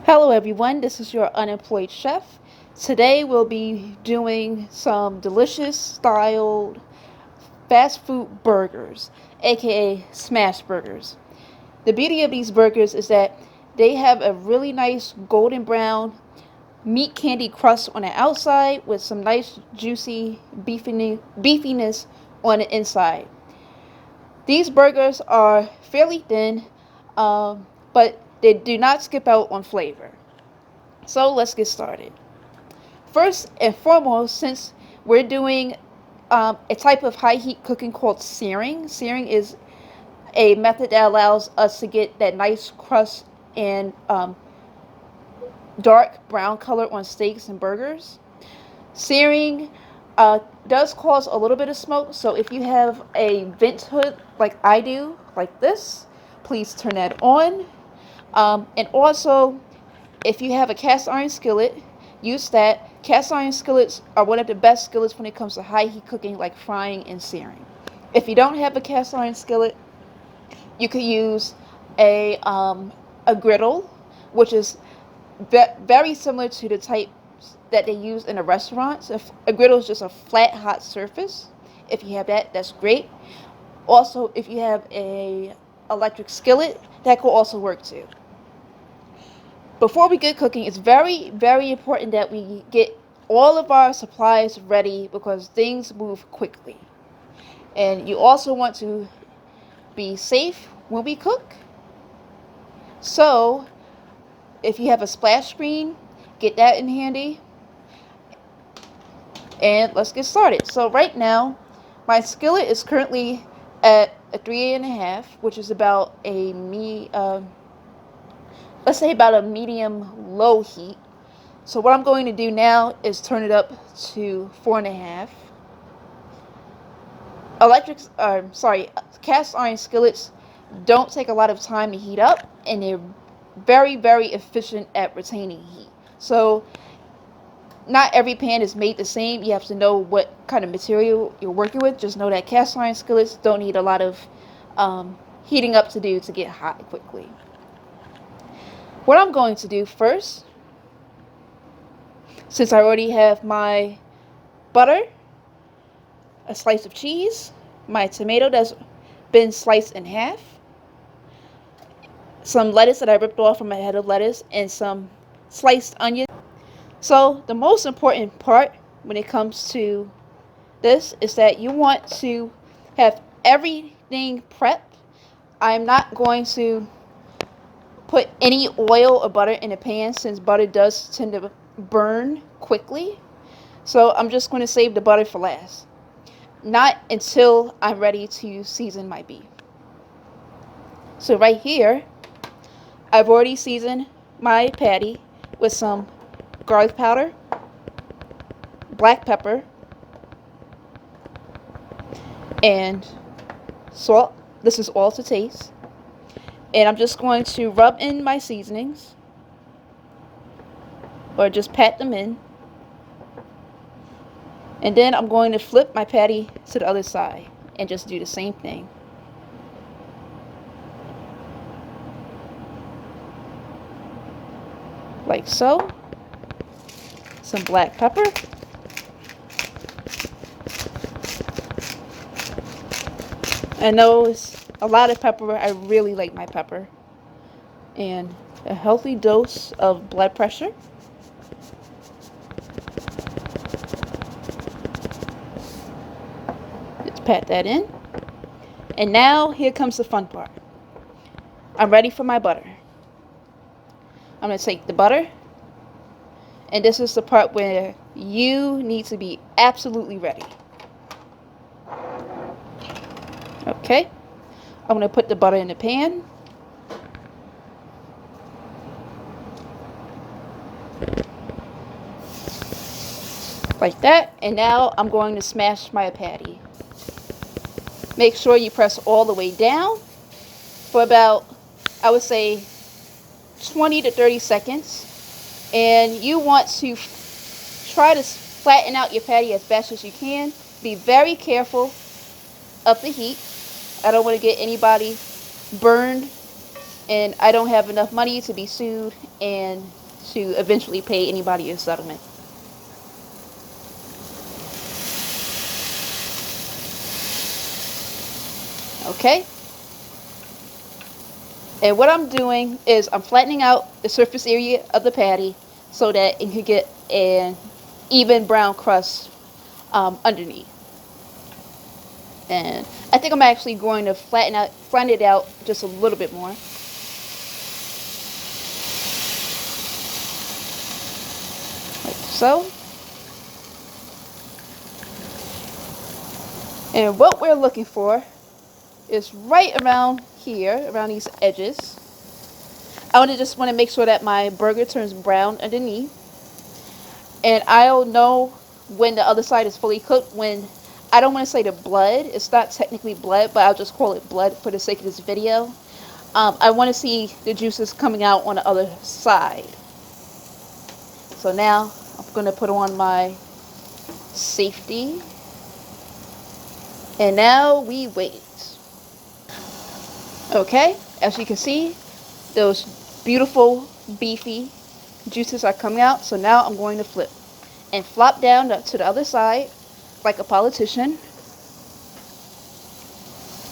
Hello everyone, this is your unemployed chef. Today we'll be doing some delicious styled fast food burgers, aka smash burgers. The beauty of these burgers is that they have a really nice golden brown meat candy crust on the outside with some nice juicy beefiness on the inside. These burgers are fairly thin, but they do not skip out on flavor. So let's get started. First and foremost, since we're doing a type of high heat cooking called searing, searing is a method that allows us to get that nice crust and dark brown color on steaks and burgers. Searing does cause a little bit of smoke, so if you have a vent hood like I do, like this, please turn that on. And also, if you have a cast iron skillet, use that. Cast iron skillets are one of the best skillets when it comes to high heat cooking, like frying and searing. If you don't have a cast iron skillet, you could use a griddle, which is very similar to the type that they use in the restaurants. If a griddle is just a flat, hot surface. If you have that, that's great. Also, if you have a electric skillet, that could also work too. Before we get cooking, it's very important that we get all of our supplies ready because things move quickly. And you also want to be safe when we cook. So, if you have a splash screen, get that in handy. And let's get started. So right now, my skillet is currently at a 3.5, which is about let's say about a medium low heat. So what I'm going to do now is turn it up to 4.5. Cast iron skillets don't take a lot of time to heat up, and they're very efficient at retaining heat. So not every pan is made the same. You have to know what kind of material you're working with. Just know that cast iron skillets don't need a lot of heating up to do to get hot quickly. What I'm going to do first, since I already have my butter, a slice of cheese, my tomato that's been sliced in half, some lettuce that I ripped off from my head of lettuce, and some sliced onion. So the most important part when it comes to this is that you want to have everything prepped. I'm not going to put any oil or butter in the pan since butter does tend to burn quickly. So I'm just going to save the butter for last. Not until I'm ready to season my beef. So right here, I've already seasoned my patty with some garlic powder, black pepper, and salt. This is all to taste. And I'm just going to rub in my seasonings, or just pat them in. And then I'm going to flip my patty to the other side and just do the same thing. Like so. Some black pepper. I know it's a lot of pepper. I really like my pepper. And a healthy dose of blood pressure. Just pat that in. And now here comes the fun part. I'm ready for my butter. I'm going to take the butter. And this is the part where you need to be absolutely ready. Okay. I'm going to put the butter in the pan. Like that. And now I'm going to smash my patty. Make sure you press all the way down for about, I would say, 20 to 30 seconds. And you want to try to flatten out your patty as best as you can. Be very careful of the heat. I don't want to get anybody burned and I don't have enough money to be sued and to eventually pay anybody a settlement. Okay? And what I'm doing is I'm flattening out the surface area of the patty so that it can get an even brown crust underneath. And I think I'm actually going to flatten it out just a little bit more. Like so. And what we're looking for is right around here, around these edges. Just want to make sure that my burger turns brown underneath. And I'll know when the other side is fully cooked when, I don't want to say the blood, it's not technically blood, but I'll just call it blood for the sake of this video. I want to see the juices coming out on the other side. So now I'm going to put on my safety. And now we wait. Okay, as you can see, those beautiful beefy juices are coming out. So now I'm going to flip and flop down to the other side like a politician.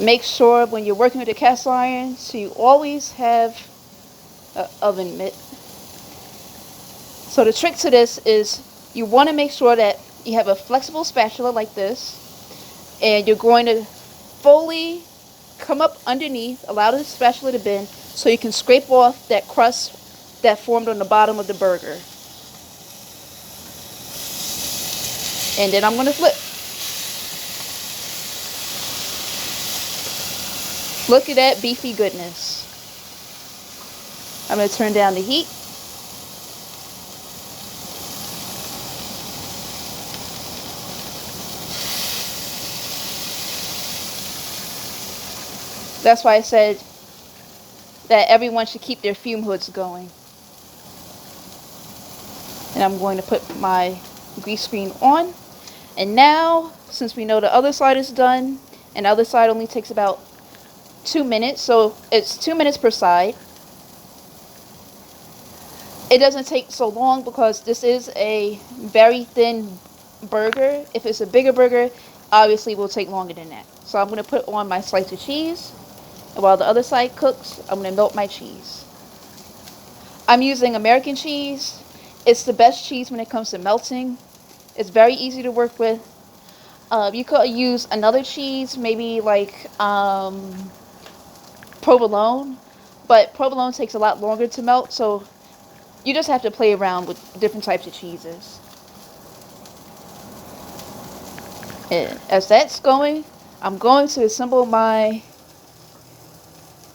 Make sure when you're working with a cast iron to always have an oven mitt. So the trick to this is you want to make sure that you have a flexible spatula like this, and you're going to fully come up underneath, allow the spatula to bend so you can scrape off that crust that formed on the bottom of the burger. And then I'm going to flip. Look at that beefy goodness. I'm going to turn down the heat. That's why I said that everyone should keep their fume hoods going. And I'm going to put my grease screen on. And now, since we know the other side is done, and the other side only takes about 2 minutes, so it's 2 minutes per side. It doesn't take so long because this is a very thin burger. If it's a bigger burger, obviously it will take longer than that. So I'm going to put on my slice of cheese. And while the other side cooks, I'm going to melt my cheese. I'm using American cheese. It's the best cheese when it comes to melting. It's very easy to work with. You could use another cheese, maybe like provolone. But provolone takes a lot longer to melt, so you just have to play around with different types of cheeses. And as that's going, I'm going to assemble my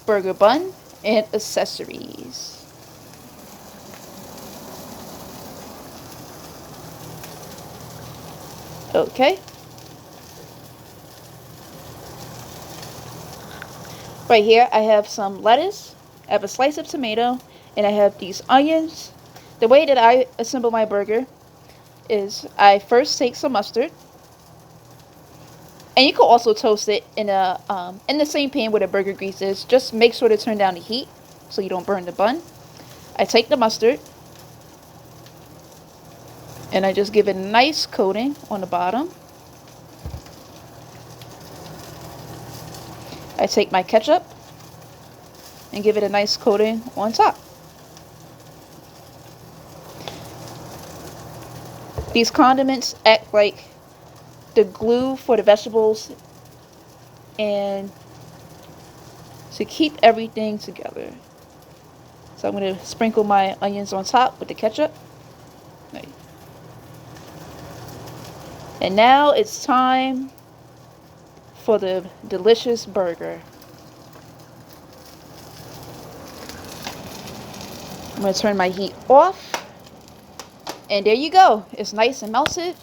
burger bun and accessories. Okay. Right here I have some lettuce, I have a slice of tomato, and I have these onions. The way that I assemble my burger is I first take some mustard, and you can also toast it in the same pan where the burger grease is. Just make sure to turn down the heat so you don't burn the bun. I take the mustard and I just give it a nice coating on the bottom. I take my ketchup and give it a nice coating on top. These condiments act like the glue for the vegetables and to keep everything together. So I'm going to sprinkle my onions on top with the ketchup. And now it's time for the delicious burger. I'm going to turn my heat off. And there you go. It's nice and melted.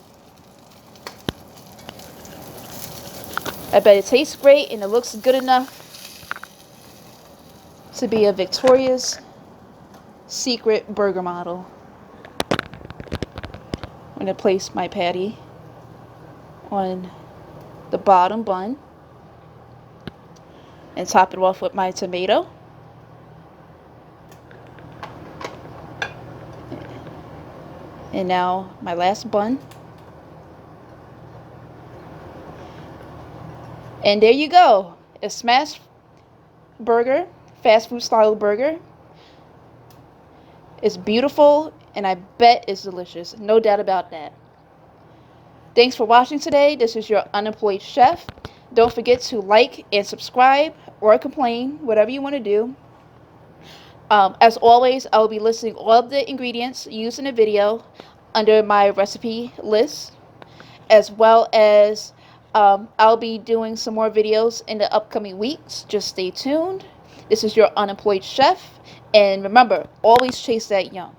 I bet it tastes great and it looks good enough to be a Victoria's Secret burger model. I'm going to place my patty on the bottom bun and top it off with my tomato. And now my last bun. And there you go. A smash burger, fast food style burger. It's beautiful and I bet it's delicious. No doubt about that. Thanks for watching today. This is your Unemployed Chef. Don't forget to like and subscribe or complain, whatever you want to do. As always, I will be listing all of the ingredients used in the video under my recipe list, as well as I'll be doing some more videos in the upcoming weeks. Just stay tuned. This is your Unemployed Chef, and remember, always chase that young.